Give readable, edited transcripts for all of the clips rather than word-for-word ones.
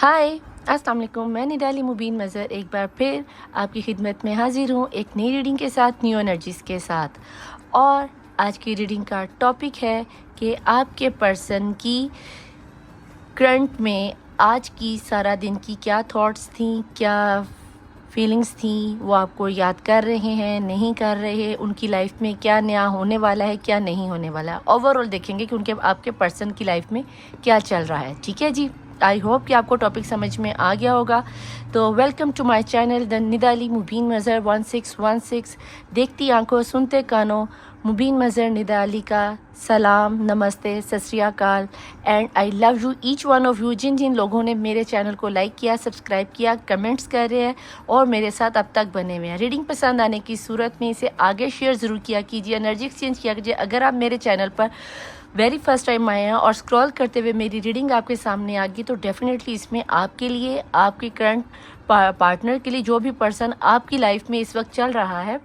हाय, अस्सलाम वालेकुम। मैं निडाली मुबीन मज़हर एक बार फिर आपकी खिदमत में हाज़िर हूँ एक नई रीडिंग के साथ, न्यू एनर्जीज़ के साथ। और आज की रीडिंग का टॉपिक है कि आपके पर्सन की करंट में आज की सारा दिन की क्या थॉट्स थी, क्या फीलिंग्स थी, वो आपको याद कर रहे हैं, नहीं कर रहे, उनकी लाइफ में क्या नया होने वाला है, क्या नहीं होने वाला है। ओवरऑल देखेंगे कि उनके आपके पर्सन की लाइफ में क्या चल रहा है। ठीक है जी, आई होप कि आपको टॉपिक समझ में आ गया होगा। तो welcome to my channel the निडाली मुबीन मज़हर 1616। देखती आंखों सुनते कानों, मुबीन मज़हर निडाली का सलाम, नमस्ते, सत श्री अकाल and I love you each one of you. जिन जिन लोगों ने मेरे चैनल को लाइक किया, सब्सक्राइब किया, कमेंट्स कर रहे हैं और मेरे साथ अब तक बने हुए हैं, रीडिंग पसंद आने की सूरत में इसे आगे शेयर ज़रूर किया कीजिए, एनर्जी एक्सचेंज किया कीजिए। अगर आप मेरे चैनल पर वेरी फर्स्ट टाइम आए हैं और स्क्रॉल करते हुए मेरी रीडिंग आपके सामने आ गई तो डेफिनेटली इसमें आपके लिए, आपके करंट पार्टनर के लिए, जो भी पर्सन आपकी लाइफ में इस वक्त चल रहा है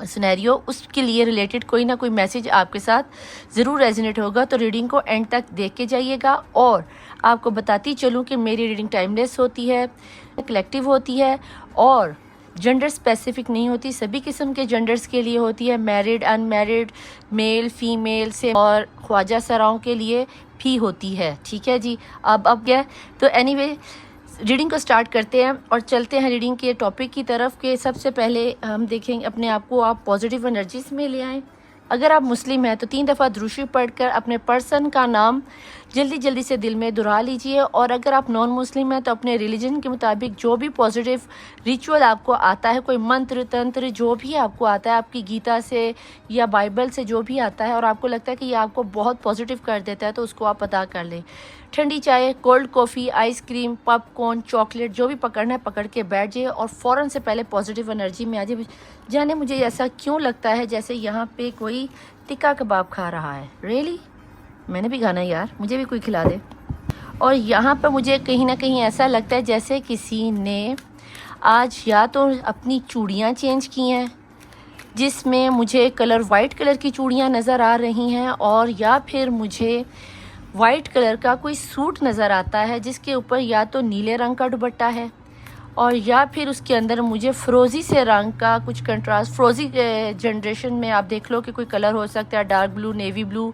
सिनेरियो, उसके लिए रिलेटेड कोई ना कोई मैसेज आपके साथ ज़रूर रेजोनेट होगा। तो रीडिंग को एंड तक देख के जाइएगा। और आपको बताती चलूँ कि मेरी रीडिंग टाइमलेस होती है, कलेक्टिव होती है और जेंडर स्पेसिफिक नहीं होती, सभी किस्म के जेंडर्स के लिए होती है, मैरिड, अनमैरिड, मेल, फीमेल से और ख्वाजा सराओं के लिए भी होती है। ठीक है जी, अब क्या, तो एनीवे रीडिंग को स्टार्ट करते हैं और चलते हैं रीडिंग के टॉपिक की तरफ। के सबसे पहले हम देखेंगे अपने आप को आप पॉजिटिव एनर्जीज में ले आएँ। अगर आप मुस्लिम हैं तो 3 दफ़ा दुरूशी पढ़कर अपने पर्सन का नाम जल्दी जल्दी से दिल में दोहरा लीजिए। और अगर आप नॉन मुस्लिम हैं तो अपने रिलीजन के मुताबिक जो भी पॉजिटिव रिचुअल आपको आता है, कोई मंत्र तंत्र जो भी आपको आता है, आपकी गीता से या बाइबल से जो भी आता है और आपको लगता है कि ये आपको बहुत पॉजिटिव कर देता है, तो उसको आप अदा कर लें। ठंडी चाय, cold coffee, ice cream, popcorn, chocolate जो भी पकड़ना है पकड़ के बैठ जाइए और फ़ौरन से पहले पॉजिटिव एनर्जी में आ जाइए। जाने मुझे ऐसा क्यों लगता है जैसे यहाँ पे कोई टिक्का कबाब खा रहा है। रियली मैंने भी खाना यार, मुझे भी कोई खिला दे। और यहाँ पर मुझे कहीं ना कहीं ऐसा लगता है जैसे किसी ने आज या तो अपनी चूड़ियाँ चेंज की हैं, जिसमें मुझे कलर वाइट कलर की चूड़ियाँ नज़र आ रही हैं, और या फिर मुझे वाइट कलर का कोई सूट नज़र आता है जिसके ऊपर या तो नीले रंग का दुपट्टा है और या फिर उसके अंदर मुझे फ्रोज़ी से रंग का कुछ कंट्रास्ट, फ्रोज़ी जनरेशन में आप देख लो कि कोई कलर हो सकता है, डार्क ब्लू, नेवी ब्लू,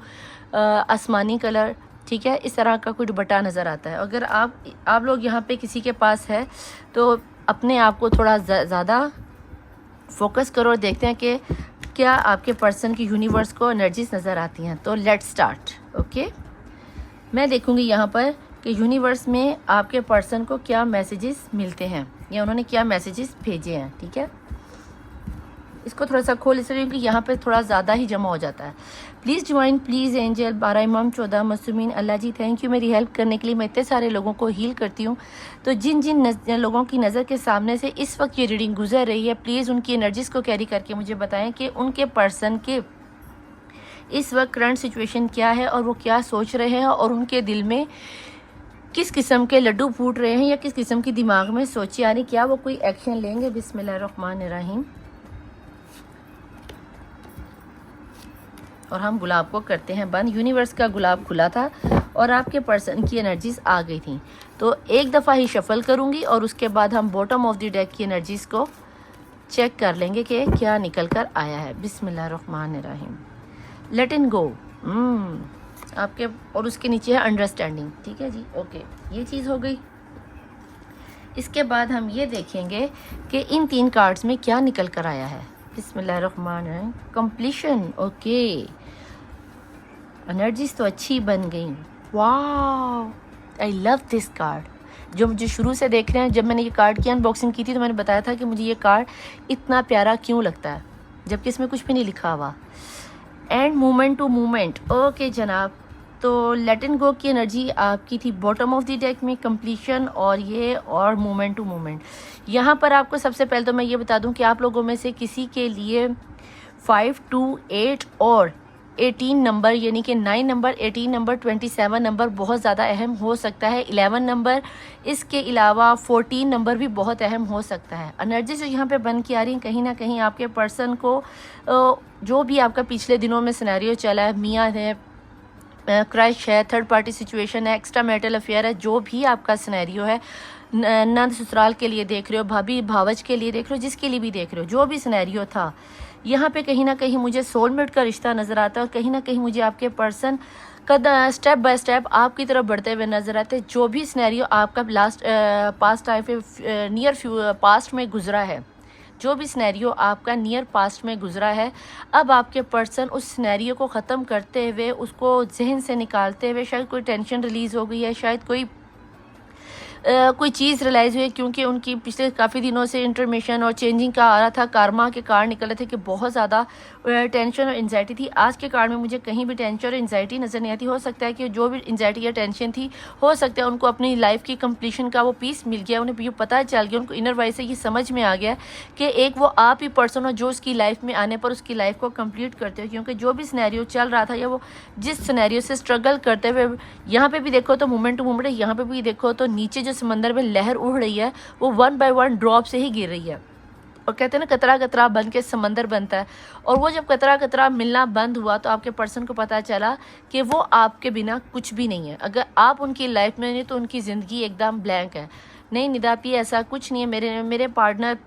आसमानी कलर, ठीक है, इस तरह का कोई दुपट्टा नज़र आता है। अगर आप लोग यहाँ पे किसी के पास है तो अपने आप को थोड़ा ज़्यादा फोकस करो और देखते हैं कि क्या आपके पर्सन की यूनिवर्स को एनर्जीज नज़र आती हैं। तो लेट्स स्टार्ट। ओके, मैं देखूँगी यहाँ पर कि यूनिवर्स में आपके पर्सन को क्या मैसेजेस मिलते हैं या उन्होंने क्या मैसेजेस भेजे हैं। ठीक है, इसको थोड़ा सा खोल इसलिए क्योंकि यहाँ पे थोड़ा ज़्यादा ही जमा हो जाता है। प्लीज़ ज्वाइन, प्लीज़ एंजल, 12 इमाम, 14 मसूमीन, अल्लाह जी थैंक यू मेरी हेल्प करने के लिए। मैं इतने सारे लोगों को हील करती हूँ, तो जिन जिन लोगों की नज़र के सामने से इस वक्त ये रीडिंग गुजर रही है, प्लीज़ उनकी एनर्जीज़ को कैरी करके मुझे बताएं कि उनके पर्सन के इस वक्त करंट सिचुएशन क्या है और वो क्या सोच रहे हैं और उनके दिल में किस किस्म के लड्डू फूट रहे हैं या किस किस्म की दिमाग में सोची आ रही, क्या वो कोई एक्शन लेंगे। बिस्मिल्लाहिर्रहमानिर्रहीम। और हम गुलाब को करते हैं बंद। यूनिवर्स का गुलाब खुला था और आपके पर्सन की एनर्जीज आ गई थी, तो एक दफ़ा ही शफल करूंगी और उसके बाद हम बॉटम ऑफ द डेक की एनर्जीज को चेक कर लेंगे कि क्या निकल कर आया है। बिस्मिल्लाहिर्रहमानिर्रहीम। लेट इन गो आपके, और उसके नीचे है अंडरस्टैंडिंग। ठीक है जी, ओके, ये चीज़ हो गई। इसके बाद हम ये देखेंगे कि इन 3 कार्ड्स में क्या निकल कर आया है। बिस्मिल्लाहिर्रहमानिर्रहीम। कंप्लीशन, ओके, एनर्जीज तो अच्छी बन गई। वाह, आई लव दिस कार्ड। जो मुझे शुरू से देख रहे हैं, जब मैंने ये कार्ड की अनबॉक्सिंग की थी तो मैंने बताया था कि मुझे ये कार्ड इतना प्यारा क्यों लगता है, जबकि इसमें कुछ भी नहीं लिखा हुआ। And movement to movement, okay जनाब। तो लेट इन गो की एनर्जी आपकी थी बॉटम ऑफ द डेक में, कंप्लीशन और ये और मूवमेंट टू मूवमेंट। यहाँ पर आपको सबसे पहले तो मैं ये बता दूँ कि आप लोगों में से किसी के लिए 5, 2, 8 और 18 नंबर, यानी कि 9 नंबर, 18 नंबर, 27 नंबर बहुत ज़्यादा अहम हो सकता है। 11 नंबर, इसके अलावा 14 नंबर भी बहुत अहम हो सकता है। एनर्जी जो यहाँ पे बन के आ रही है, कहीं ना कहीं आपके पर्सन को जो भी आपका पिछले दिनों में सिनेरियो चला है, मियाँ है, क्रश है, थर्ड पार्टी सिचुएशन है, एक्स्ट्रा मैरिटल अफेयर है, जो भी आपका सिनेरियो है, नंद ससुराल के लिए देख रहे हो, भाभी भावज के लिए देख रहे हो, जिसके लिए भी देख रहे हो, जो भी सिनेरियो था, यहाँ पे कहीं ना कहीं मुझे सोलमेट का रिश्ता नज़र आता है और कहीं ना कहीं मुझे आपके पर्सन स्टेप बाय स्टेप आपकी तरफ बढ़ते हुए नजर आते हैं। जो भी सिनेरियो आपका पास्ट टाइम पे नियर पास्ट में गुजरा है, जो भी सिनेरियो आपका नियर पास्ट में गुजरा है, अब आपके पर्सन उस सिनेरियो को ख़त्म करते हुए, उसको जहन से निकालते हुए, शायद कोई टेंशन रिलीज़ हो गई है, शायद कोई चीज़ रियलाइज़ हुई, क्योंकि उनकी पिछले काफ़ी दिनों से इंटरमिशन और चेंजिंग का आ रहा था, कारमा के कार्ड निकल रहे थे कि बहुत ज़्यादा टेंशन और एंजाइटी थी। आज के कार्ड में मुझे कहीं भी टेंशन और एंजाइटी नज़र नहीं आती। हो सकता है कि जो भी एंजाइटी या टेंशन थी, हो सकता है उनको अपनी लाइफ की कंप्लीशन का वो पीस मिल गया, उन्हें ये पता चल गया, उनको इनर वाइज से ये समझ में आ गया कि एक वो आप ही पर्सन हो जो उसकी लाइफ में आने पर उसकी लाइफ को कंप्लीट करते हो। क्योंकि जो भी सिनेरियो चल रहा था या वो जिस सिनेरियो से स्ट्रगल करते हुए, यहाँ पे भी देखो तो मूवमेंट टू मूवमेंट है, यहाँ पे भी देखो तो नीचे जो समंदर में लहर उड़ रही है वो 1 बाय 1 ड्रॉप से ही गिर रही है। और कहते हैं ना, कतरा कतरा बन के समंदर बनता है। और वो जब कतरा कतरा मिलना बंद हुआ तो आपके पर्सन को पता चला कि वो आपके बिना कुछ भी नहीं है। अगर आप उनकी लाइफ में नहीं तो उनकी ज़िंदगी एकदम ब्लैंक है। नहीं निदापी, ऐसा कुछ नहीं है। मेरे पार्टनर,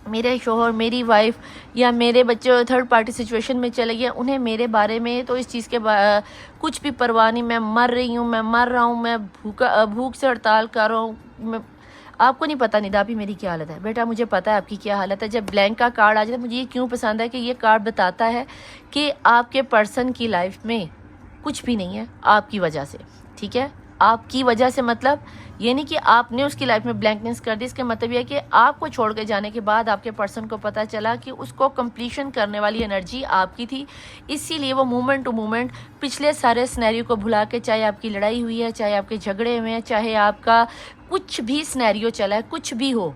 मेरे शोहर, मेरी वाइफ या मेरे बच्चे थर्ड पार्टी सिचुएशन में चले गए, उन्हें मेरे बारे में तो इस चीज़ के कुछ भी परवाह नहीं। मैं मर रही हूँ, मैं मर रहा हूँ, मैं भूख से हड़ताल कर रहा हूँ। आपको नहीं पता निदापी मेरी क्या हालत है। बेटा मुझे पता है आपकी क्या हालत है। जब ब्लैंक का कार्ड आ जाता है, मुझे ये क्यों पसंद है कि ये कार्ड बताता है कि आपके पर्सन की लाइफ में कुछ भी नहीं है आपकी वजह से। ठीक है, आपकी वजह से मतलब ये नहीं कि आपने उसकी लाइफ में ब्लैंकनेस कर दी। इसका मतलब ये है कि आपको छोड़ के जाने के बाद आपके पर्सन को पता चला कि उसको कंप्लीशन करने वाली एनर्जी आपकी थी, इसीलिए वो मूवमेंट टू मूवमेंट पिछले सारे सिनेरियो को भुला के, चाहे आपकी लड़ाई हुई है, चाहे आपके झगड़े हुए हैं, चाहे आपका कुछ भी सिनेरियो चला है, कुछ भी हो,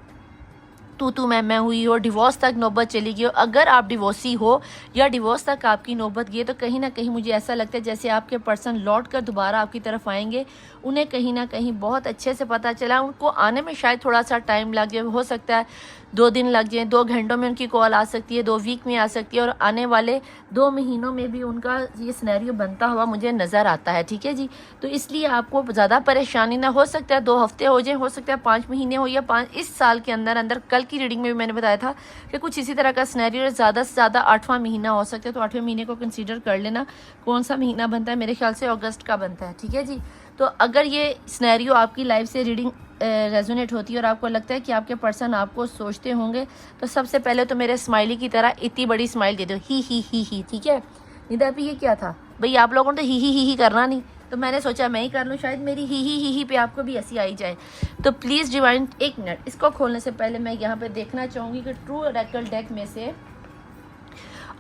तू मैं हुई हो, डिवोर्स तक नौबत चली गई हो, अगर आप डिवोर्सी हो या डिवोर्स तक आपकी नौबत गई, तो कहीं ना कहीं मुझे ऐसा लगता है जैसे आपके पर्सन लौट कर दोबारा आपकी तरफ आएंगे। उन्हें कहीं ना कहीं बहुत अच्छे से पता चला, उनको आने में शायद थोड़ा सा टाइम लग जाए, हो सकता है 2 दिन लग जाए, 2 घंटों में उनकी कॉल आ सकती है, 2 वीक में आ सकती है, और आने वाले 2 महीनों में भी उनका ये सिनेरियो बनता हुआ मुझे नज़र आता है। ठीक है जी, तो इसलिए आपको ज़्यादा परेशानी ना, हो सकता है 2 हफ्ते हो जाए, हो सकता है 5 महीने हो, या 5 इस साल के अंदर अंदर। कल की रीडिंग में भी मैंने बताया था कि कुछ इसी तरह का सिनेरियो ज़्यादा से ज़्यादा 8वां महीना हो सकता है, तो 8वें महीने को कंसीडर कर लेना। कौन सा महीना बनता है? मेरे ख्याल से अगस्त का बनता है। ठीक है जी, तो अगर ये सिनेरियो आपकी लाइफ से रीडिंग रेजोनेट होती है और आपको लगता है कि आपके पर्सन आपको सोचते होंगे, तो सबसे पहले तो मेरे स्माइली की तरह इतनी बड़ी स्माइल दे दो, ही। ठीक है निदापी, ये क्या था भाई? आप लोगों ने तो ही करना नहीं, तो मैंने सोचा मैं ही कर लूँ, शायद मेरी ही पे आपको भी ऐसी आई जाए। तो प्लीज़ डिवाइन, 1 मिनट, इसको खोलने से पहले मैं यहाँ पे देखना चाहूँगी कि ट्रू ओरेकल डेक में से,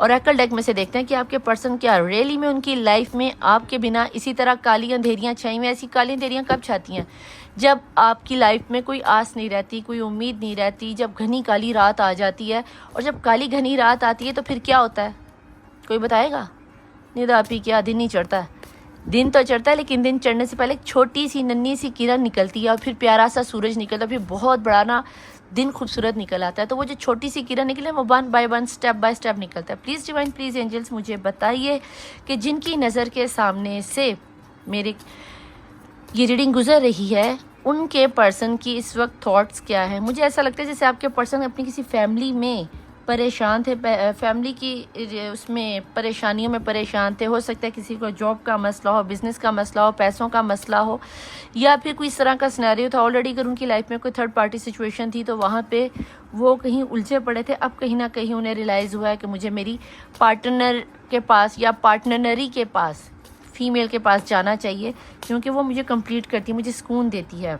ओरेकल डेक में से देखते हैं कि आपके पर्सन क्या रियली में उनकी लाइफ में आपके बिना इसी तरह काली अंधेरियाँ छाई हुई। ऐसी काली अंधेरियाँ कब छाती हैं? जब आपकी लाइफ में कोई आस नहीं रहती, कोई उम्मीद नहीं रहती, जब घनी काली रात आ जाती है। और जब काली घनी रात आती है तो फिर क्या होता है, कोई बताएगा? निदापी, क्या दिन नहीं चढ़ता है? दिन तो चढ़ता है, लेकिन दिन चढ़ने से पहले एक छोटी सी नन्ही सी किरण निकलती है, और फिर प्यारा सा सूरज निकलता है, फिर बहुत बड़ा ना दिन खूबसूरत निकल आता है। तो वो जो छोटी सी किरण निकले, वो 1 बाय 1 स्टेप बाय स्टेप निकलता है। प्लीज़ डिवाइन, प्लीज़ एंजल्स, मुझे बताइए कि जिनकी नज़र के सामने से मेरे ये रीडिंग गुजर रही है, उनके पर्सन की इस वक्त थॉट्स क्या है। मुझे ऐसा लगता है जैसे आपके पर्सन अपनी किसी फैमिली में परेशान थे, फैमिली की उसमें परेशानियों में परेशान थे। हो सकता है किसी को जॉब का मसला हो, बिज़नेस का मसला हो, पैसों का मसला हो, या फिर कोई इस तरह का सिनेरियो था। ऑलरेडी अगर उनकी लाइफ में कोई थर्ड पार्टी सिचुएशन थी तो वहाँ पे वो कहीं उलझे पड़े थे। अब कहीं ना कहीं उन्हें रियलाइज़ हुआ है कि मुझे मेरी पार्टनर के पास या पार्टनरी के पास, फीमेल के पास जाना चाहिए, क्योंकि वो मुझे कंप्लीट करती है, मुझे सुकून देती है।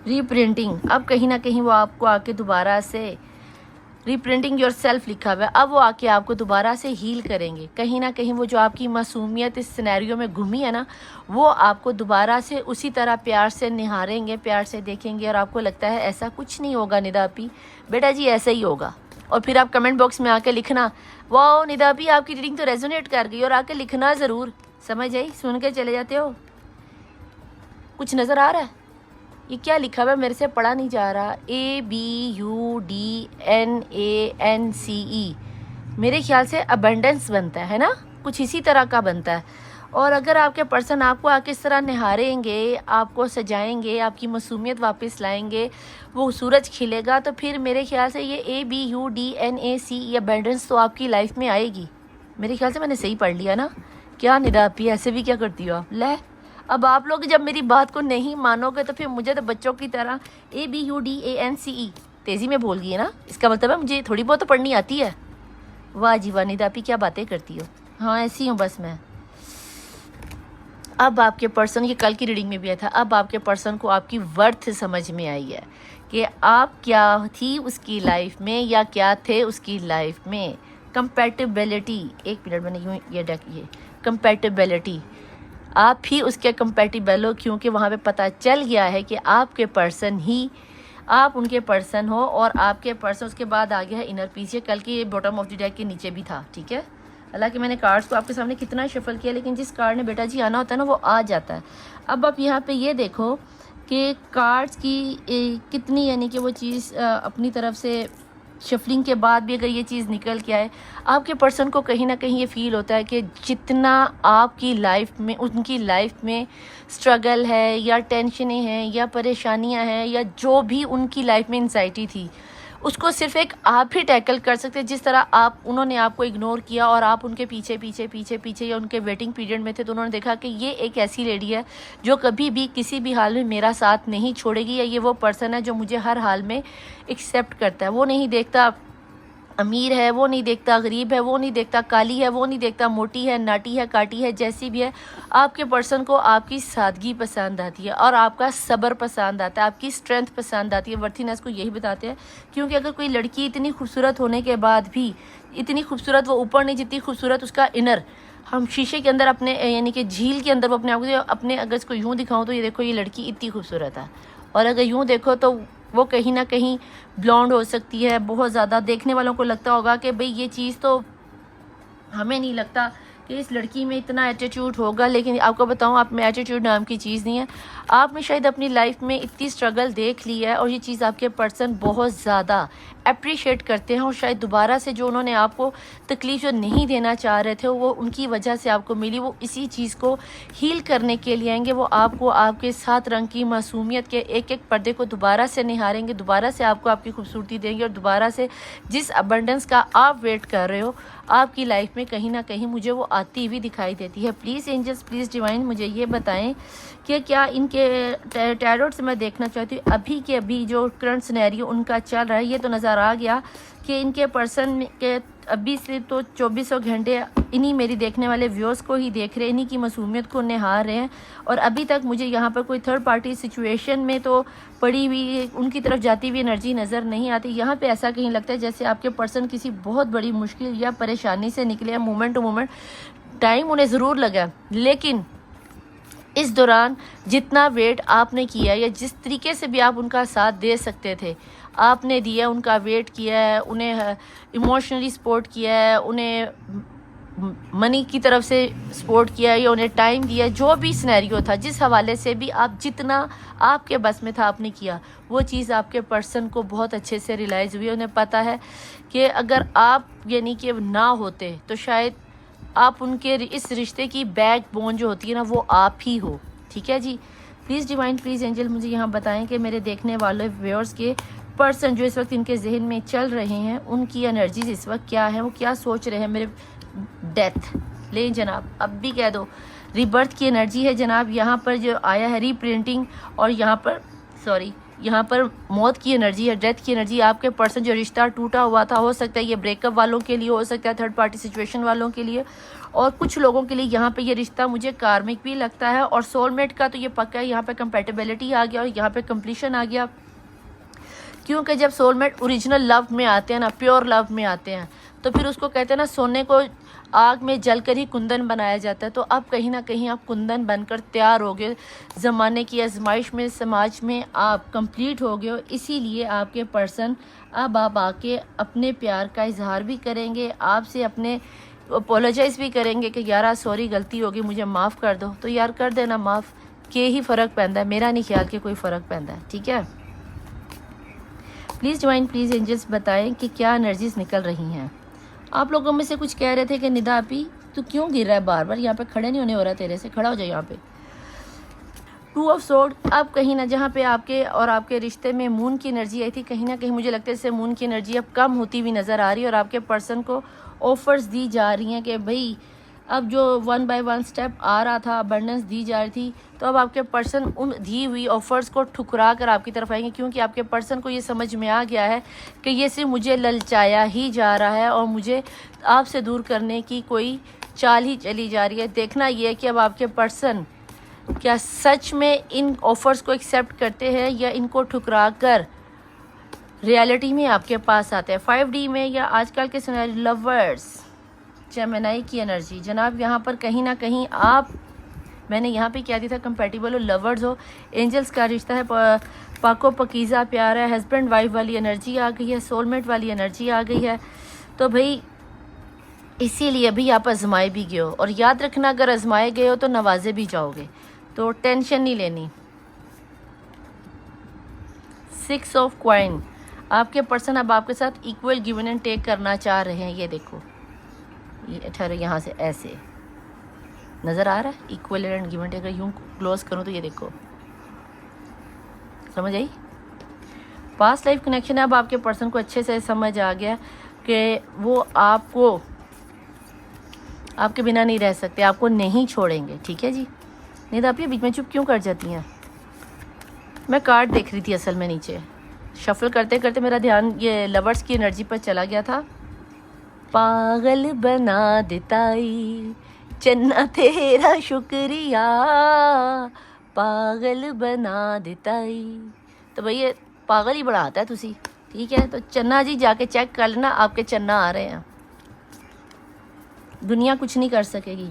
रीप्रिंटिंग, अब कहीं ना कहीं वो आपको आके दोबारा से रीप्रिंटिंग योर सेल्फ लिखा हुआ है, अब वो आके आपको दोबारा से हील करेंगे। कहीं ना कहीं वो जो आपकी मासूमियत इस सिनेरियो में घूमी है ना, वो आपको दोबारा से उसी तरह प्यार से निहारेंगे, प्यार से देखेंगे, और आपको लगता है ऐसा कुछ नहीं होगा निदापी, बेटा जी ऐसा ही होगा। और फिर आप कमेंट बॉक्स में आके लिखना, वाह निदापी आपकी रीडिंग तो रेजोनेट कर गई, और आके लिखना ज़रूर। समझ आई? सुन के चले जाते हो, कुछ नज़र आ रहा है? ये क्या लिखा हुआ है, मेरे से पढ़ा नहीं जा रहा। ABUDNANCE, मेरे ख्याल से अबंडेंस बनता है ना, कुछ इसी तरह का बनता है। और अगर आपके पर्सन आपको आके इस तरह निहारेंगे, आपको सजाएंगे, आपकी मासूमियत वापस लाएंगे, वो सूरज खिलेगा, तो फिर मेरे ख्याल से ये ABUDNAC ये अबंडेंस तो आपकी लाइफ में आएगी। मेरे ख्याल से मैंने सही पढ़ लिया ना। क्या निदा अपी, ऐसे भी क्या करती हो आप? ले, अब आप लोग जब मेरी बात को नहीं मानोगे तो फिर मुझे तो बच्चों की तरह ABUDANCE तेज़ी में बोल गई है ना। इसका मतलब है मुझे थोड़ी बहुत तो पढ़नी आती है। वाह जी वाह निदा अपी, क्या बातें करती हो। हाँ ऐसी हूँ बस मैं। अब आपके पर्सन, ये कल की रीडिंग में भी आया था, अब आपके पर्सन को आपकी वर्थ समझ में आई है कि आप क्या थी उसकी लाइफ में या क्या थे उसकी लाइफ में। कंपैटिबिलिटी, एक मिनट मैंने यूँ ये कंपैटिबिलिटी, आप ही उसके कंपैटिबल हो, क्योंकि वहाँ पे पता चल गया है कि आपके पर्सन ही आप उनके पर्सन हो और आपके पर्सन। उसके बाद आ गया है इनर पीस। ये कल की बॉटम ऑफ द डेक के नीचे भी था, ठीक है। हालांकि मैंने कार्ड्स को आपके सामने कितना शफल किया, लेकिन जिस कार्ड ने बेटा जी आना होता है ना वो आ जाता है। अब आप यहाँ पे ये देखो कि कार्ड्स की कितनी, यानी कि वो चीज़ अपनी तरफ से शफलिंग के बाद भी अगर ये चीज़ निकल के आए, आपके पर्सन को कहीं ना कहीं ये फील होता है कि जितना आपकी लाइफ में, उनकी लाइफ में स्ट्रगल है या टेंशनें हैं या परेशानियां हैं या जो भी उनकी लाइफ में एंजाइटी थी, उसको सिर्फ एक आप ही टैकल कर सकते हैं। जिस तरह आप, उन्होंने आपको इग्नोर किया और आप उनके पीछे पीछे पीछे पीछे या उनके वेटिंग पीरियड में थे, तो उन्होंने देखा कि ये एक ऐसी लेडी है जो कभी भी किसी भी हाल में मेरा साथ नहीं छोड़ेगी, या ये वो पर्सन है जो मुझे हर हाल में एक्सेप्ट करता है। वो नहीं देखता अमीर है, वो नहीं देखता गरीब है, वो नहीं देखता काली है, वो नहीं देखता मोटी है, नाटी है, काटी है, जैसी भी है। आपके पर्सन को आपकी सादगी पसंद आती है और आपका सब्र पसंद आता है, आपकी स्ट्रेंथ पसंद आती है। वर्थीनेस को यही बताते हैं, क्योंकि अगर कोई लड़की इतनी खूबसूरत होने के बाद भी इतनी खूबसूरत, वो ऊपर नहीं जितनी खूबसूरत उसका इनर, हम शीशे के अंदर अपने, यानी कि झील के अंदर वो अपने आप को, अपने अगर इसको यूँ दिखाऊँ तो ये देखो ये लड़की इतनी खूबसूरत है, और अगर यूँ देखो तो वो कहीं ना कहीं ब्लॉन्ड हो सकती है बहुत ज़्यादा। देखने वालों को लगता होगा कि भाई ये चीज़ तो हमें नहीं लगता कि इस लड़की में इतना एटीट्यूड होगा, लेकिन आपको बताऊं, आप में एटीट्यूड नाम की चीज़ नहीं है। आपने शायद अपनी लाइफ में इतनी स्ट्रगल देख ली है और ये चीज़ आपके पर्सन बहुत ज़्यादा अप्रिशिएट करते हैं, और शायद दोबारा से जो उन्होंने आपको तकलीफ़ जो नहीं देना चाह रहे थे वो उनकी वजह से आपको मिली, वो इसी चीज़ को हील करने के लिए आएंगे। वो आपको आपके 7 रंग की मासूमियत के एक एक पर्दे को दोबारा से निहारेंगे, दोबारा से आपको आपकी खूबसूरती देंगे, और दोबारा से जिस अबंडेंस का आप वेट कर रहे हो आपकी लाइफ में कहीं ना कहीं मुझे वो आती हुई दिखाई देती है। प्लीज़ एंजल्स, प्लीज़ डिवाइन, मुझे ये बताएं कि क्या इनके टैरोट से मैं देखना चाहती हूँ अभी के अभी जो करंट सिनेरियो उनका चल रहा है। ये तो नज़र आ गया कि इनके पर्सन के अभी से तो 2400 घंटे इन्हीं मेरी देखने वाले व्यूअर्स को ही देख रहे हैं, इन्हीं की मासूमियत को निहार रहे हैं, और अभी तक मुझे यहाँ पर कोई थर्ड पार्टी सिचुएशन में तो पड़ी हुई उनकी तरफ जाती हुई एनर्जी नज़र नहीं आती। यहाँ पे ऐसा कहीं लगता है जैसे आपके पर्सन किसी बहुत बड़ी मुश्किल या परेशानी से निकले हैं। मोमेंट टू मोमेंट टाइम उन्हें ज़रूर लगा, लेकिन इस दौरान जितना वेट आपने किया या जिस तरीके से भी आप उनका साथ दे सकते थे आपने दिया, उनका वेट किया है, उन्हें इमोशनली सपोर्ट किया है, उन्हें मनी की तरफ से सपोर्ट किया है या उन्हें टाइम दिया, जो भी सिनेरियो था, जिस हवाले से भी आप जितना आपके बस में था आपने किया, वो चीज़ आपके पर्सन को बहुत अच्छे से रियलाइज़ हुई। उन्हें पता है कि अगर आप यानी कि ना होते तो शायद आप उनके इस रिश्ते की बैकबोन जो होती है ना वो आप ही हो। ठीक है जी। प्लीज़ डिवाइन, प्लीज़ एंजल, मुझे यहाँ बताएं कि मेरे देखने वाले व्यूअर्स के पर्सन जो इस वक्त इनके जहन में चल रहे हैं उनकी एनर्जीज इस वक्त क्या है, वो क्या सोच रहे हैं। मेरे डेथ ले जनाब, अब भी कह दो रिबर्थ की एनर्जी है जनाब। यहाँ पर जो आया है रीप्रिंटिंग, और यहाँ पर यहाँ पर मौत की एनर्जी है, डेथ की एनर्जी। आपके पर्सन जो रिश्ता टूटा हुआ था, हो सकता है ये ब्रेकअप वालों के लिए, हो सकता है थर्ड पार्टी सिचुएशन वालों के लिए, और कुछ लोगों के लिए यहाँ पे ये रिश्ता मुझे कार्मिक भी लगता है, और सोलमेट का तो ये पक्का है। यहाँ पे कंपैटिबिलिटी आ गया और यहाँ पे कंप्लीशन आ गया, क्योंकि जब सोलमेट ओरिजिनल लव में आते हैं ना, प्योर लव में आते हैं, तो फिर उसको कहते हैं ना सोने को आग में जलकर ही कुंदन बनाया जाता है। तो अब कहीं ना कहीं आप कुंदन बनकर तैयार हो गए, ज़माने की आजमाइश में, समाज में आप कंप्लीट हो गए हो। इसीलिए आपके पर्सन अब आप आके अपने प्यार का इजहार भी करेंगे, आपसे अपने अपोलोजाइज़ भी करेंगे कि यार सॉरी गलती होगी, मुझे माफ़ कर दो। तो यार कर देना माफ़, के ही फ़र्क पैंदा है, मेरा नहीं ख्याल कि कोई फ़र्क पैंदा है। ठीक है। प्लीज़ डिवाइन, प्लीज़ एंजल्स बताएं कि क्या एनर्जीज निकल रही हैं आप लोगों में से कुछ कह रहे थे कि निदा आपी तू क्यों गिर रहा है बार बार, यहाँ पे खड़े नहीं होने हो रहा तेरे से, खड़ा हो जाए यहाँ पे। टू ऑफ सोर्ड, अब कहीं ना जहाँ पे आपके और आपके रिश्ते में मून की एनर्जी आई थी, कहीं ना कहीं मुझे लगता है इससे मून की एनर्जी अब कम होती हुई नज़र आ रही है और आपके पर्सन को ऑफर्स दी जा रही हैं कि भाई अब जो 1 बाय 1 स्टेप आ रहा था, अबंडेंस दी जा रही थी, तो अब आपके पर्सन उन दी हुई ऑफर्स को ठुकरा कर आपकी तरफ आएंगे, क्योंकि आपके पर्सन को ये समझ में आ गया है कि ये सिर्फ मुझे ललचाया ही जा रहा है और मुझे आपसे दूर करने की कोई चाल ही चली जा रही है। देखना ये है कि अब आपके पर्सन क्या सच में इन ऑफर्स को एक्सेप्ट करते हैं या इनको ठुकरा कर रियलिटी में आपके पास आते हैं। 5D में या आजकल के सिनेरियो लवर्स, जेमिनी की एनर्जी जनाब, यहाँ पर कहीं ना कहीं आप, मैंने यहाँ पे क्या दिया था, कंपेटिबल हो, लवर्स हो, एंजल्स का रिश्ता है, पाको पकीज़ा प्यार है, हस्बैंड वाइफ वाली एनर्जी आ गई है, सोलमेट वाली एनर्जी आ गई है। तो भाई इसीलिए भी आप आजमाए भी गए हो, और याद रखना अगर आजमाए गए हो तो नवाजे भी जाओगे, तो टेंशन नहीं लेनी। 6 ऑफ कॉइन, आपके पर्सन अब आपके साथ इक्वल गिवन एंड टेक करना चाह रहे हैं। ये देखो, ये ठहरो, यहाँ से ऐसे नज़र आ रहा है इक्वल एंड गिवन टेक। अगर यूँ क्लोज करूँ तो ये देखो, समझ आई। पास्ट लाइफ कनेक्शन है, अब आपके पर्सन को अच्छे से समझ आ गया कि वो आपको, आपके बिना नहीं रह सकते, आपको नहीं छोड़ेंगे, ठीक है जी। नहीं तो आप ये बीच में चुप क्यों कर जाती हैं? मैं कार्ड देख रही थी असल में, नीचे शफल करते करते मेरा ध्यान ये लवर्स की एनर्जी पर चला गया था। पागल बना देताई चन्ना तेरा शुक्रिया, पागल बना देताई। तो भाई ये पागल ही बनाता है तुसी, ठीक है। तो चन्ना जी जाके चेक कर लेना, आपके चन्ना आ रहे हैं, दुनिया कुछ नहीं कर सकेगी।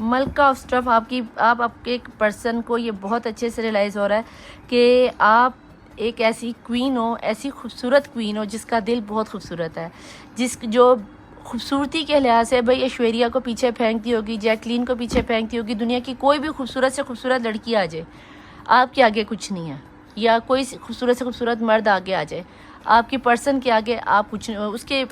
मलका ऑफ स्टफ, आप आपके एक पर्सन को ये बहुत अच्छे से रियलाइज़ हो रहा है कि आप एक ऐसी क्वीन हो, ऐसी खूबसूरत क्वीन हो जिसका दिल बहुत खूबसूरत है, जो खूबसूरती के लिहाज से भाई ऐश्वर्या को पीछे फेंकती होगी, जैकलीन को पीछे फेंकती होगी, दुनिया की कोई भी खूबसूरत से खूबसूरत लड़की आ जाए आपके आगे कुछ नहीं है, या कोई खूबसूरत से खूबसूरत मर्द आगे आ जाए आपके पर्सन के आगे आप कुछ, उसके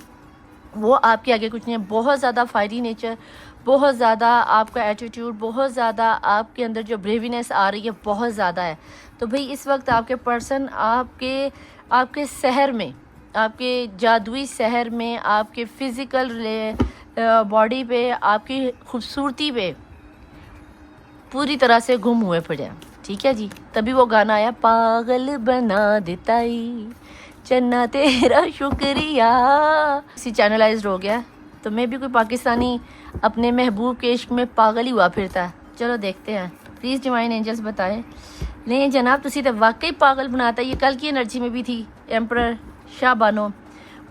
वो आपके आगे कुछ नहीं है। बहुत ज़्यादा फायरी नेचर, बहुत ज़्यादा आपका एटीट्यूड, बहुत ज़्यादा आपके अंदर जो ब्रेवीनेस आ रही है बहुत ज़्यादा है। तो भाई इस वक्त आपके पर्सन आपके शहर में, आपके जादुई शहर में, आपके फिज़िकल बॉडी पे, आपकी खूबसूरती पे पूरी तरह से गुम हुए पड़े हैं, ठीक है जी। तभी वो गाना आया, पागल बना देताई चन्ना तेरा शुक्रिया। इसी चैनलाइज्ड हो गया, तो मैं भी कोई पाकिस्तानी अपने महबूब के इश्क में पागल ही हुआ फिरता है। चलो देखते हैं, प्लीज़ डिवाइन एंजल्स बताएं। नहीं जनाब, तुसी तो वाकई पागल बनाता है। ये कल की एनर्जी में भी थी, एम्परर शाबानो,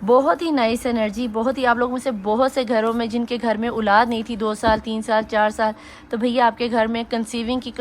बहुत ही नाइस एनर्जी। बहुत ही, आप लोगों में से बहुत से घरों में जिनके घर में औलाद नहीं थी 2 साल 3 साल 4 साल, तो भैया आपके घर में कंसीविंग की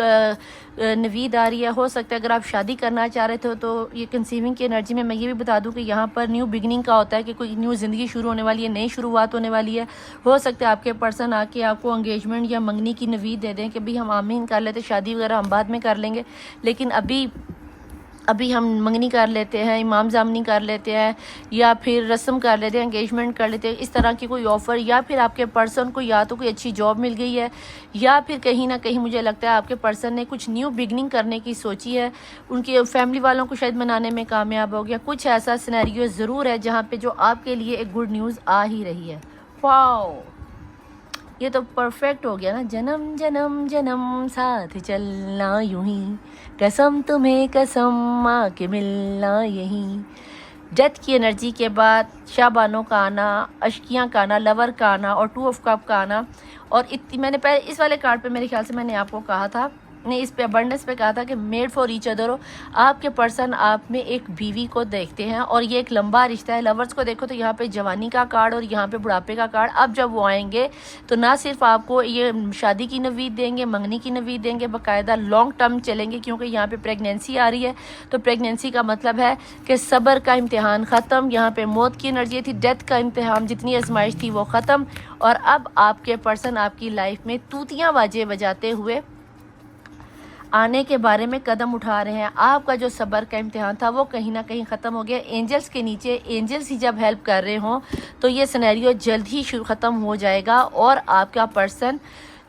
नवीद आ रही है। हो सकता है अगर आप शादी करना चाह रहे थे तो ये कंसीविंग की एनर्जी में मैं ये भी बता दूं कि यहाँ पर न्यू बिगनिंग का होता है कि कोई न्यू ज़िंदगी शुरू होने वाली है, नई शुरुआत होने वाली है। हो सकता है आपके पर्सन आके आपको एंगेजमेंट या मंगनी की नवीद दे दें कि भाई हम आमीन कर लेते, शादी वगैरह हम बाद में कर लेंगे, लेकिन अभी हम मंगनी कर लेते हैं, इमाम जामनी कर लेते हैं, या फिर रस्म कर लेते हैं, एंगेजमेंट कर लेते हैं, इस तरह की कोई ऑफ़र। या फिर आपके पर्सन को या तो कोई अच्छी जॉब मिल गई है, या फिर कहीं ना कहीं मुझे लगता है आपके पर्सन ने कुछ न्यू बिगनिंग करने की सोची है, उनके फैमिली वालों को शायद मनाने में कामयाब हो गया। कुछ ऐसा सिनेरियो ज़रूर है जहाँ पर जो आपके लिए एक गुड न्यूज़ आ ही रही है। वाओ, ये तो परफेक्ट हो गया ना। जन्म जन्म जन्म साथ चलना यूं ही, कसम तुम्हें कसम माँ के मिलना यहीं। डेथ की एनर्जी के बाद शाबानों का आना, अशकियाँ का आना, लवर का आना और 2 ऑफ कप का आना। और मैंने पहले इस वाले कार्ड पे मेरे ख्याल से मैंने आपको कहा था, ने इस पे अबंडेंस पे कहा था कि मेड फॉर ईच अदर हो। आपके पर्सन आप में एक बीवी को देखते हैं और ये एक लंबा रिश्ता है। लवर्स को देखो तो यहाँ पे जवानी का कार्ड और यहाँ पे बुढ़ापे का कार्ड। अब जब वो आएंगे तो ना सिर्फ आपको ये शादी की नवीद देंगे, मंगनी की नवीद देंगे, बाकायदा लॉन्ग टर्म चलेंगे, क्योंकि यहाँ पे प्रेगनेंसी आ रही है। तो प्रेगनेंसी का मतलब है कि सब्र का इम्तिहान ख़त्म। यहाँ पे मौत की एनर्जी थी, डेथ का इम्तिहान, जितनी आजमाइश थी वो ख़त्म। और अब आपके पर्सन आपकी लाइफ में तूतियाँ बाजे बजाते हुए आने के बारे में कदम उठा रहे हैं। आपका जो सब्र का इम्तिहान था वो कहीं ना कहीं ख़त्म हो गया। एंजल्स के नीचे एंजल्स ही जब हेल्प कर रहे हों तो ये सिनेरियो जल्द ही ख़त्म हो जाएगा और आपका पर्सन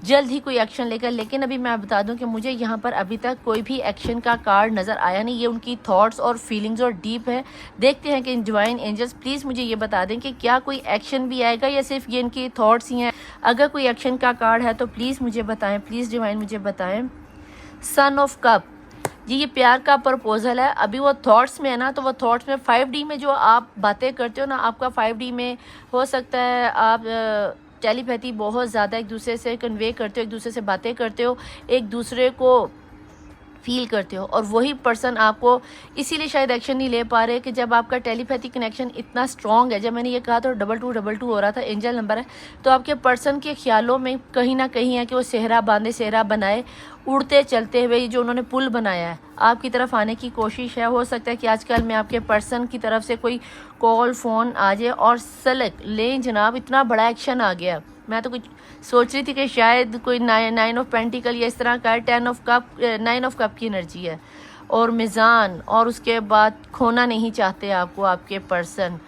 जल्द ही कोई एक्शन लेकर। लेकिन अभी मैं बता दूं कि मुझे यहाँ पर अभी तक कोई भी एक्शन का कार्ड नज़र आया नहीं। ये उनकी थॉट्स और फीलिंग्स और डीप है। देखते हैं कि डिवाइन एंजल्स प्लीज़ मुझे ये बता दें कि क्या कोई एक्शन भी आएगा या सिर्फ ये इनकी थॉट्स ही हैं। अगर कोई एक्शन का कार्ड है तो प्लीज़ मुझे बताएं, प्लीज़ डिवाइन मुझे बताएं। सन ऑफ कप, ये प्यार का प्रपोजल है। अभी वो थॉट्स में है ना, तो वो थॉट्स में 5D में जो आप बातें करते हो ना, आपका 5D में हो सकता है आप टेलीपैथी बहुत ज़्यादा एक दूसरे से कन्वे करते हो, एक दूसरे से बातें करते हो, एक दूसरे को फील करते हो, और वही पर्सन आपको इसीलिए शायद एक्शन नहीं ले पा रहे कि जब आपका टेलीपैथी कनेक्शन इतना स्ट्रॉन्ग है। जब मैंने ये कहा तो 2222 हो रहा था, एंजल नंबर है, तो आपके पर्सन के ख्यालों में कहीं ना कहीं है कि वो सेहरा बांधे, सेहरा बनाए, उड़ते चलते हुए जो उन्होंने पुल बनाया है आपकी तरफ आने की कोशिश है। हो सकता है कि आजकल में आपके पर्सन की तरफ से कोई कॉल फ़ोन आ जाए और सेलेक्ट लें जनाब, इतना बड़ा एक्शन आ गया। मैं तो कुछ सोच रही थी कि शायद कोई 9 ऑफ पेंटिकल या इस तरह का है। 10 ऑफ कप, 9 ऑफ कप की एनर्जी है और मिज़ान, और उसके बाद खोना नहीं चाहते आपको आपके पर्सन।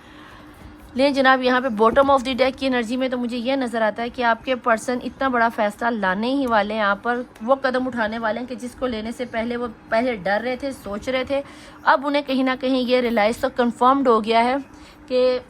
लेकिन जनाब यहाँ पे बॉटम ऑफ द डेक की एनर्जी में तो मुझे ये नज़र आता है कि आपके पर्सन इतना बड़ा फैसला लाने ही वाले हैं। यहाँ पर वो कदम उठाने वाले हैं कि जिसको लेने से पहले वो पहले डर रहे थे, सोच रहे थे, अब उन्हें कहीं ना कहीं ये रियलाइज़ तो कंफर्म्ड हो गया है कि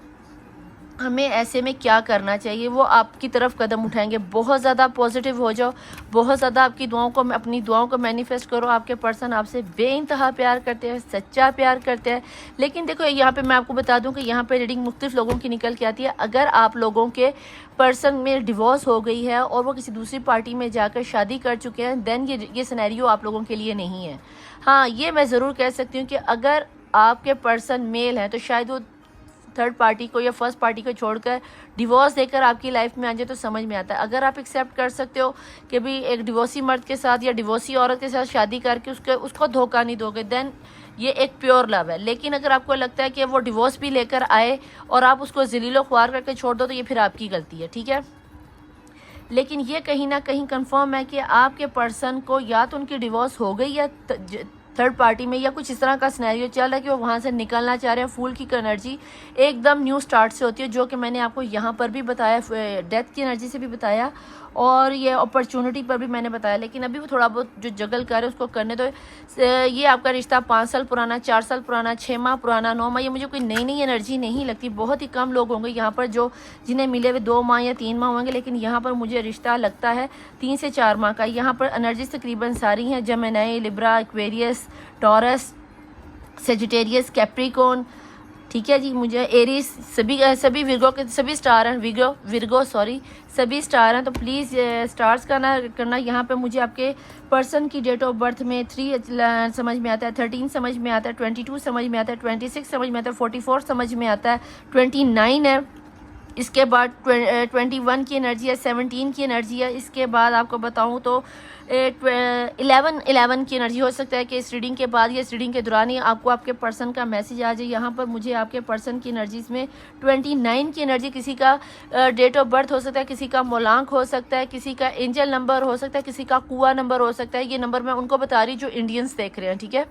हमें ऐसे में क्या करना चाहिए। वो आपकी तरफ कदम उठाएंगे। बहुत ज़्यादा पॉजिटिव हो जाओ, बहुत ज़्यादा आपकी दुआओं को, अपनी दुआओं को मैनिफेस्ट करो। आपके पर्सन आपसे बेइंतहा प्यार करते हैं, सच्चा प्यार करते हैं। लेकिन देखो यहाँ पे मैं आपको बता दूं कि यहाँ पे रीडिंग मुख्तलिफ लोगों की निकल के आती है। अगर आप लोगों के पर्सन में डिवोर्स हो गई है और वो किसी दूसरी पार्टी में जाकर शादी कर चुके हैं, देन ये सिनेरियो आप लोगों के लिए नहीं है। हाँ, ये मैं ज़रूर कह सकती हूँ कि अगर आपके पर्सन मेल हैं तो शायद वो थर्ड पार्टी को या फर्स्ट पार्टी को छोड़कर डिवोर्स देकर आपकी लाइफ में आ जाए तो समझ में आता है। अगर आप एक्सेप्ट कर सकते हो कि भी एक डिवोर्सी मर्द के साथ या डिवोर्सी औरत के साथ शादी करके उसको धोखा नहीं दोगे, देन ये एक प्योर लव है। लेकिन अगर आपको लगता है कि वो डिवोर्स भी लेकर आए और आप उसको ज़लीलो ख्वार करके छोड़ दो तो ये फिर आपकी गलती है, ठीक है। लेकिन ये कहीं ना कहीं कंफर्म है कि आपके पर्सन को या तो उनकी डिवोर्स हो गई या थर्ड पार्टी में, या कुछ इस तरह का सिनेरियो चल रहा है कि वो वहाँ से निकलना चाह रहे हैं। फूल की एनर्जी एकदम न्यू स्टार्ट से होती है, जो कि मैंने आपको यहाँ पर भी बताया, डेथ की एनर्जी से भी बताया और ये अपॉर्चुनिटी पर भी मैंने बताया। लेकिन अभी वो थोड़ा बहुत जो जगल कर रहे उसको करने दो। ये आपका रिश्ता 5 साल पुराना, 4 साल पुराना, 6 माह पुराना, 9 माह, ये मुझे कोई नई एनर्जी नहीं लगती। बहुत ही कम लोग होंगे यहाँ पर जो जिन्हें मिले हुए 2 माह या 3 माह होंगे, लेकिन यहाँ पर मुझे रिश्ता लगता है 3 से 4 माह का। यहाँ पर एनर्जी तकरीबन सारी हैं, Gemini, Libra, Aquarius, taurus, Sagittarius, Capricorn, ठीक है जी। मुझे एरीज, सभी विर्गो के सभी स्टार हैं, विर्गो सॉरी, सभी स्टार हैं। तो प्लीज़ स्टार्स का ना करना। यहाँ पे मुझे आपके पर्सन की डेट ऑफ बर्थ में 3 समझ में आता है, 13 समझ में आता है, 22 समझ में आता है, 26 समझ में आता है, 44 समझ में आता है, 29 है, इसके बाद 21 की एनर्जी है, 17 की एनर्जी है। इसके बाद आपको बताऊँ तो 11 की एनर्जी। हो सकता है कि इस रीडिंग के बाद या इस रीडिंग के दौरान ही आपको आपके पर्सन का मैसेज आ जाए। यहाँ पर मुझे आपके पर्सन की एनर्जीज में 29 की एनर्जी, किसी का डेट ऑफ बर्थ हो सकता है, किसी का मोलांक हो सकता है, किसी का एंजल नंबर हो सकता है, किसी का कुआ नंबर हो सकता है। ये नंबर मैं उनको बता रही जो इंडियंस देख रहे हैं, ठीक है।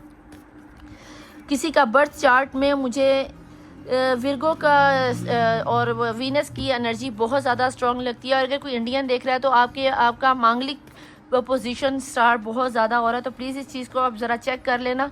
किसी का बर्थ चार्ट में मुझे विर्गो का और वीनस की एनर्जी बहुत ज़्यादा स्ट्रॉन्ग लगती है। और अगर कोई इंडियन देख रहा है तो आपका मांगलिक पोजीशन स्टार बहुत ज़्यादा हो रहा है। तो प्लीज़ इस चीज़ को आप ज़रा चेक कर लेना,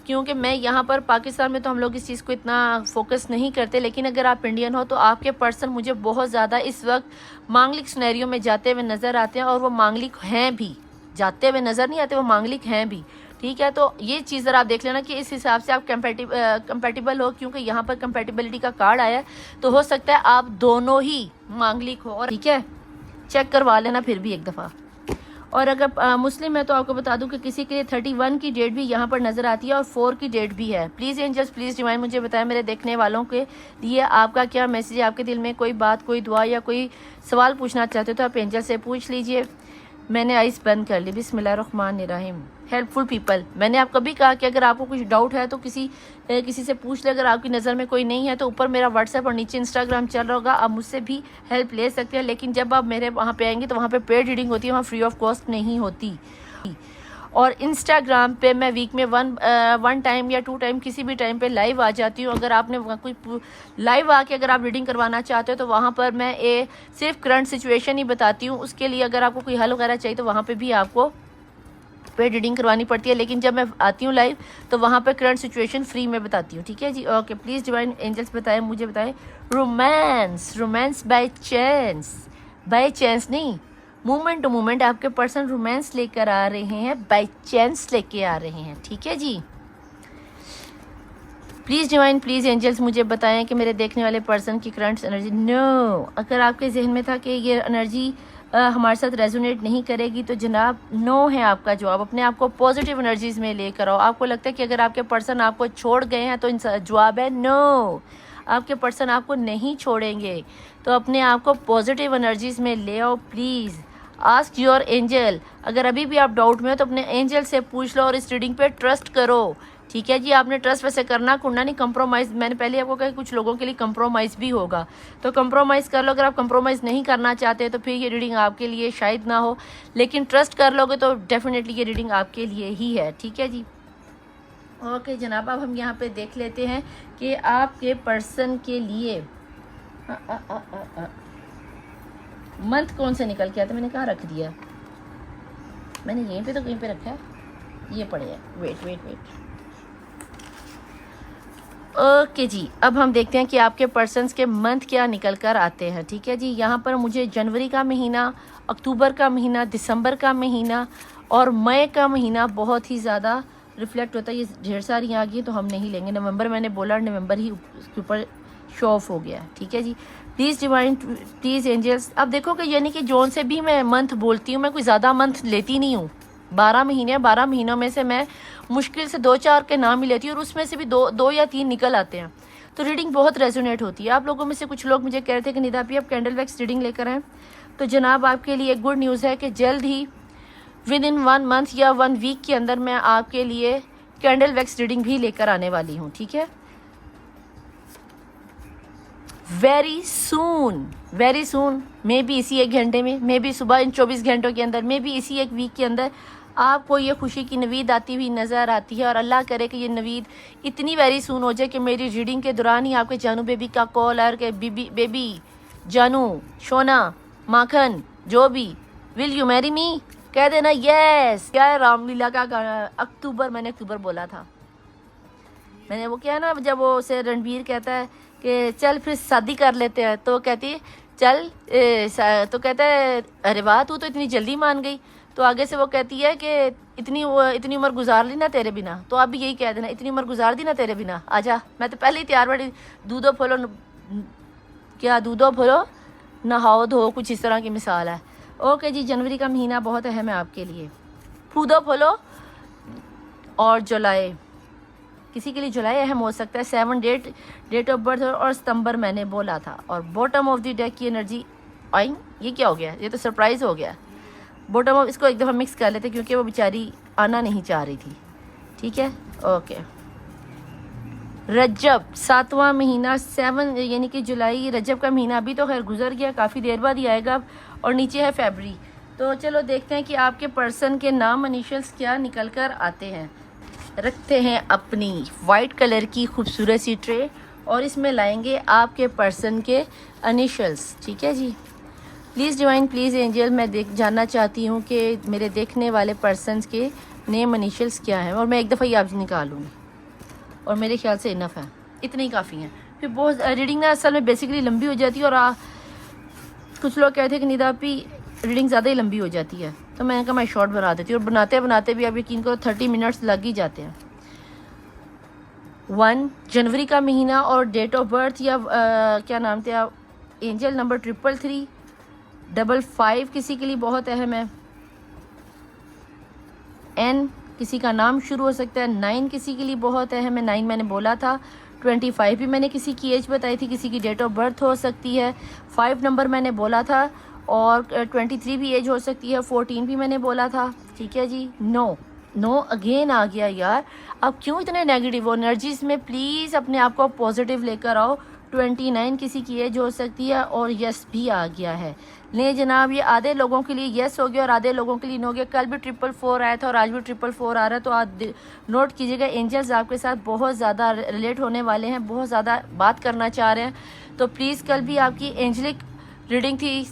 क्योंकि मैं यहाँ पर पाकिस्तान में तो हम लोग इस चीज़ को इतना फोकस नहीं करते। लेकिन अगर आप इंडियन हो तो आपके पर्सन मुझे बहुत ज़्यादा इस वक्त मांगलिक सिनेरियो में जाते हुए नज़र आते हैं, और वो मांगलिक हैं भी, जाते हुए नज़र नहीं आते, वो मांगलिक हैं भी, ठीक है। तो ये चीज़ ज़रा आप देख लेना कि इस हिसाब से आप कंपेटिबल हो, क्योंकि यहाँ पर कंपेटिबिलिटी का कार्ड आया है। तो हो सकता है आप दोनों ही मांगलिक हो, और ठीक है, चेक करवा लेना फिर भी एक दफ़ा। और अगर मुस्लिम है तो आपको बता दूं कि किसी के लिए 31 की डेट भी यहाँ पर नज़र आती है और 4 की डेट भी है। प्लीज़ एंजल्स, प्लीज़ डिवाइन मुझे बताएं मेरे देखने वालों के लिए आपका क्या मैसेज है। आपके दिल में कोई बात, कोई दुआ या कोई सवाल पूछना चाहते हो तो आप एंजल से पूछ लीजिए। मैंने आइस बंद कर ली। बिस्मिल्लाहिर्रहमानिर्रहीम। हेल्पफुल पीपल, मैंने आपको भी कहा कि अगर आपको कुछ डाउट है तो किसी से पूछ ले। अगर आपकी नज़र में कोई नहीं है तो ऊपर मेरा व्हाट्सएप और नीचे इंस्टाग्राम चल रहा होगा, आप मुझसे भी हेल्प ले सकते हैं। लेकिन जब आप मेरे वहाँ पे आएंगे तो वहाँ पे पेड रीडिंग होती है, वहाँ फ्री ऑफ कॉस्ट नहीं होती। और इंस्टाग्राम पे मैं वीक में वन टाइम या 2 टाइम किसी भी टाइम पे लाइव आ जाती हूँ। अगर आपने कोई लाइव आके अगर आप रीडिंग करवाना चाहते हो तो वहाँ पर मैं सिर्फ करंट सिचुएशन ही बताती हूँ। उसके लिए अगर आपको कोई हल वगैरह चाहिए तो वहाँ पर भी आपको पेड रीडिंग करवानी पड़ती है, लेकिन जब मैं आती हूँ लाइव तो वहाँ पे करंट सिचुएशन फ्री में बताती हूँ। ठीक है जी, ओके। प्लीज़ डिवाइन एंजल्स बताएं, मुझे बताएं रोमांस बाय चांस नहीं, मोमेंट टू मोमेंट आपके पर्सन रोमांस लेकर आ रहे हैं, बाय चांस लेके आ रहे हैं। ठीक है जी, प्लीज़ डिवाइन प्लीज़ एंजल्स मुझे बताएं कि मेरे देखने वाले पर्सन की करंट एनर्जी। नो, अगर आपके जहन में था कि ये एनर्जी हमारे साथ रेजोनेट नहीं करेगी तो जनाब नो है आपका जवाब। अपने आप को पॉजिटिव एनर्जीज में लेकर आओ। आपको लगता है कि अगर आपके पर्सन आपको छोड़ गए हैं तो जवाब है नो, आपके पर्सन आपको नहीं छोड़ेंगे। तो अपने आप को पॉजिटिव एनर्जीज में ले आओ। Please ask your angel. अगर अभी भी आप डाउट में हो तो अपने एंजल से पूछ लो और इस रीडिंग पे ट्रस्ट करो। ठीक है जी, आपने ट्रस्ट वैसे करना कुड़ना नहीं, कंप्रोमाइज़। मैंने पहले आपको कहा कुछ लोगों के लिए कंप्रोमाइज़ भी होगा, तो कंप्रोमाइज़ कर लो। अगर आप कंप्रोमाइज़ नहीं करना चाहते तो फिर ये रीडिंग आपके लिए शायद ना हो, लेकिन ट्रस्ट कर लोगे तो डेफिनेटली ये रीडिंग आपके लिए ही है। ठीक है जी, ओके जनाब। अब हम यहाँ पे देख लेते हैं कि आपके पर्सन के लिए मंथ कौन से निकल के आता। मैंने कहाँ रख दिया, मैंने यहीं पे तो कहीं पे रखा है, ये पड़े है। वेट ओके जी, अब हम देखते हैं कि आपके पर्सन्स के मंथ क्या निकल कर आते हैं। ठीक है जी, यहाँ पर मुझे जनवरी का महीना, अक्टूबर का महीना, दिसंबर का महीना और मई का महीना बहुत ही ज़्यादा रिफ्लेक्ट होता है। ये ढेर सारी आ गई तो हम नहीं लेंगे। नवंबर मैंने बोला, नवंबर ही उसके ऊपर शो ऑफ हो गया। ठीक है जी, प्लीज़ डिवाइन प्लीज़ एंजल्स। अब देखो कि यानी कि जोन से भी मैं मंथ बोलती हूँ, मैं कोई ज़्यादा मंथ लेती नहीं हूँ। 12 महीने, 12 महीनों में से मैं मुश्किल से 2-4 के नाम ही लेती हूँ और उसमें से भी दो या 3 निकल आते हैं, तो रीडिंग बहुत रेजोनेट होती है। आप लोगों में से कुछ लोग मुझे कह रहे थे कि निदा आप कैंडल वैक्स रीडिंग लेकर आएँ, तो जनाब आपके लिए एक गुड न्यूज़ है कि जल्द ही विद इन 1 मंथ या 1 वीक के अंदर मैं आपके लिए कैंडल वैक्स रीडिंग भी लेकर आने वाली हूँ। ठीक है, वेरी सून, मे बी इसी 1 घंटे में, मे बी सुबह इन 24 घंटों के अंदर, मे बी इसी 1 वीक के अंदर आपको ये खुशी की नवीद आती हुई नज़र आती है। और अल्लाह करे कि ये नवीद इतनी वेरी सून हो जाए कि मेरी रीडिंग के दौरान ही आपके जानू बेबी का कॉल आर के बेबी जानू, सोना, माखन, जो भी, विल यू मैरी मी, कह देना यस। क्या है रामलीला का गाना, अक्टूबर, मैंने अक्टूबर बोला था। मैंने वो क्या है ना, जब वो उसे रणबीर कहता है कि चल फिर शादी कर लेते हैं, तो कहती है चल तो कहता है अरे वाह तू तो इतनी जल्दी मान गई। तो आगे से वो कहती है कि इतनी उम्र गुजार ली ना तेरे बिना। तो आप भी यही कह देना, इतनी उम्र गुजार दी ना तेरे बिना, आजा, मैं तो पहले ही तैयार बैठी, दूधो फूलो नहाओ धो, कुछ इस तरह की मिसाल है। ओके जी, जनवरी का महीना बहुत अहम है आपके लिए। फूदो फूलो और जुलाई, किसी के लिए जुलाई अहम हो सकता है। 7 डेट ऑफ बर्थ और सितंबर मैंने बोला था। और बॉटम ऑफ द डेक की एनर्जी आई, ये क्या हो गया, ये तो सरप्राइज हो गया। बॉटम ऑफ, इसको एक दफ़ा मिक्स कर लेते क्योंकि वो बेचारी आना नहीं चाह रही थी। ठीक है, ओके। रजब 7वां महीना, 7 यानी कि जुलाई, रजब का महीना अभी तो खैर गुजर गया, काफ़ी देर बाद ही आएगा। और नीचे है फरवरी। तो चलो देखते हैं कि आपके पर्सन के नाम इनिशियल्स क्या निकल कर आते हैं। रखते हैं अपनी वाइट कलर की खूबसूरत सी ट्रे और इसमें लाएंगे आपके पर्सन के इनिशियल्स। ठीक है जी, प्लीज़ डिवाइन प्लीज़ एंजल, मैं जानना चाहती हूँ कि मेरे देखने वाले पर्सन्स के नेम इनिशियल्स क्या हैं। और मैं एक दफ़ा ही आप निकालूँगी और मेरे ख्याल से इनफ है, इतने ही काफ़ी हैं। फिर बहुत रीडिंग ना असल में बेसिकली लंबी हो जाती है और कुछ लोग कहते हैं कि निदा भी रीडिंग ज़्यादा ही लंबी हो जाती है, तो मैंने कहा मैं शॉर्ट बना देती हूँ। और बनाते बनाते भी आप यकीन करो 30 मिनट्स लग ही जाते हैं। 1 जनवरी का महीना और डेट ऑफ बर्थ या क्या नाम थे आप, एंजल नंबर 333, 55 किसी के लिए बहुत अहम है। N किसी का नाम शुरू हो सकता है। 9 किसी के लिए बहुत अहम है, 9 मैंने बोला था। 25 भी मैंने किसी की एज बताई थी, किसी की डेट ऑफ बर्थ हो सकती है। 5 नंबर मैंने बोला था और 23 भी एज हो सकती है। 14 भी मैंने बोला था। ठीक है जी, नो अगेन आ गया यार। अब क्यों इतने नेगेटिव हो एनर्जीज में, प्लीज़ अपने आप को पॉजिटिव लेकर आओ। 29 किसी की एज हो सकती है और यस भी आ गया है। नहीं जनाब, ये आधे लोगों के लिए यस हो गया और आधे लोगों के लिए नो हो गया। कल भी 444 आया था और आज भी 444 आ रहा है, तो आप नोट कीजिएगा। एंजल्स आपके साथ बहुत ज़्यादा रिलेट होने वाले हैं, बहुत ज़्यादा बात करना चाह रहे हैं। तो प्लीज़, कल भी आपकी एंजलिक रीडिंग थी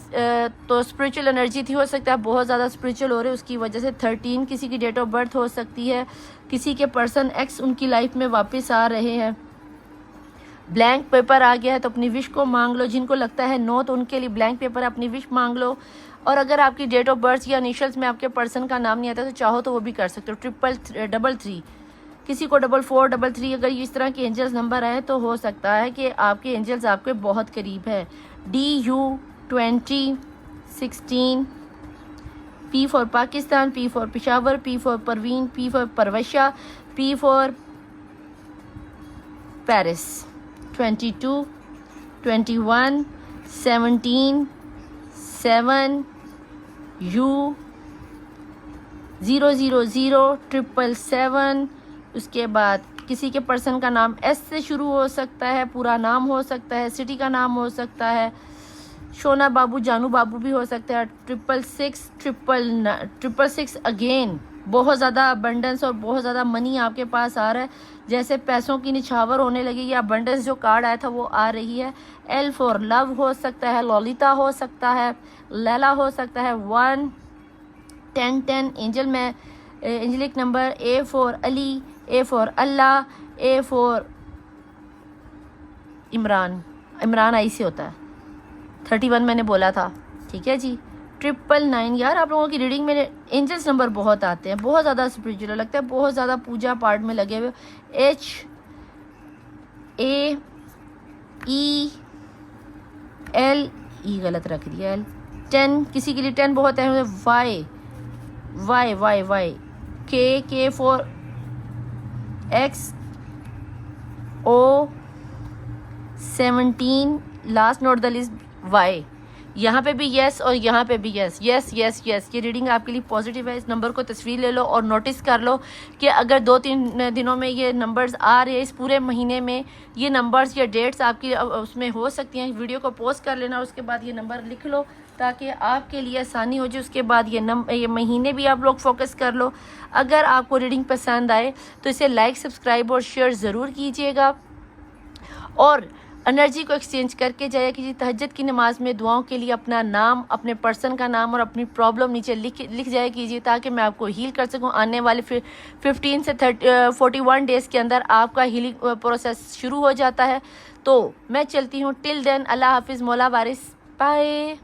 तो स्पिरिचुअल एनर्जी थी, हो सकता है बहुत ज़्यादा स्पिरिचुअल हो रहे, उसकी वजह से 13 किसी की डेट ऑफ बर्थ हो सकती है। किसी के पर्सन एक्स उनकी लाइफ में वापस आ रहे हैं। ब्लैंक पेपर आ गया है तो अपनी विश को मांग लो। जिनको लगता है नो, तो उनके लिए ब्लैंक पेपर है, अपनी विश मांग लो। और अगर आपकी डेट ऑफ बर्थ या इनिशियल्स में आपके पर्सन का नाम नहीं आता तो चाहो तो वो भी कर सकते हो। 333, किसी को 4433, अगर इस तरह के एंजल्स नंबर आए तो हो सकता है कि आपके एंजल्स आपके बहुत करीब है। DU 2016, P for Pakistan, P for Peshawar, P for Parveen, P for Parvasha, P for Paris. 22, 21, 17, 7, U 000, 777। उसके बाद किसी के पर्सन का नाम एस से शुरू हो सकता है, पूरा नाम हो सकता है, सिटी का नाम हो सकता है, शोना बाबू, जानू बाबू भी हो सकता है। 666 अगेन, बहुत ज़्यादा अबंडेंस और बहुत ज़्यादा मनी आपके पास आ रहा है, जैसे पैसों की निछावर होने लगी। या अबंडेंस जो कार्ड आया था वो आ रही है। L फॉर लव हो सकता है, ललिता हो सकता है, लैला हो सकता है। 1 10 10 एंजल में angelic number. A for Ali, A for Allah, A for Imran. Imran I से होता है। 31 मैंने बोला था, ठीक है जी। 999। यार आप लोगों की रीडिंग में एंजल्स नंबर बहुत आते हैं, बहुत ज़्यादा स्पिरिचुअल लगता है, बहुत ज़्यादा पूजा पाठ में लगे हुए। HAEL, ई गलत रख दिया, L। 10, किसी के लिए 10 बहुत है। Y K for X O 17, last note the list Y। यहाँ पे भी यस और यहाँ पे भी यस। ये रीडिंग आपके लिए पॉजिटिव है। इस नंबर को तस्वीर ले लो और नोटिस कर लो कि अगर 2-3 दिनों में ये नंबर्स आ रहे हैं, इस पूरे महीने में ये नंबर्स या डेट्स आपकी उसमें हो सकती हैं। वीडियो को पोस्ट कर लेना, उसके बाद ये नंबर लिख लो ताकि आपके लिए आसानी हो जाए। उसके बाद ये महीने भी आप लोग फोकस कर लो। अगर आपको रीडिंग पसंद आए तो इसे लाइक, सब्सक्राइब और शेयर ज़रूर कीजिएगा और एनर्जी को एक्सचेंज करके जाया कीजिए। तहज्जुद की नमाज में दुआओं के लिए अपना नाम, अपने पर्सन का नाम और अपनी प्रॉब्लम नीचे लिख जाया कीजिए ताकि मैं आपको हील कर सकूं। आने वाले 15 से 41 डेज़ के अंदर आपका हीलिंग प्रोसेस शुरू हो जाता है। तो मैं चलती हूँ। टिल देन, अल्लाह हाफिज़, मौला वारिस, बाय।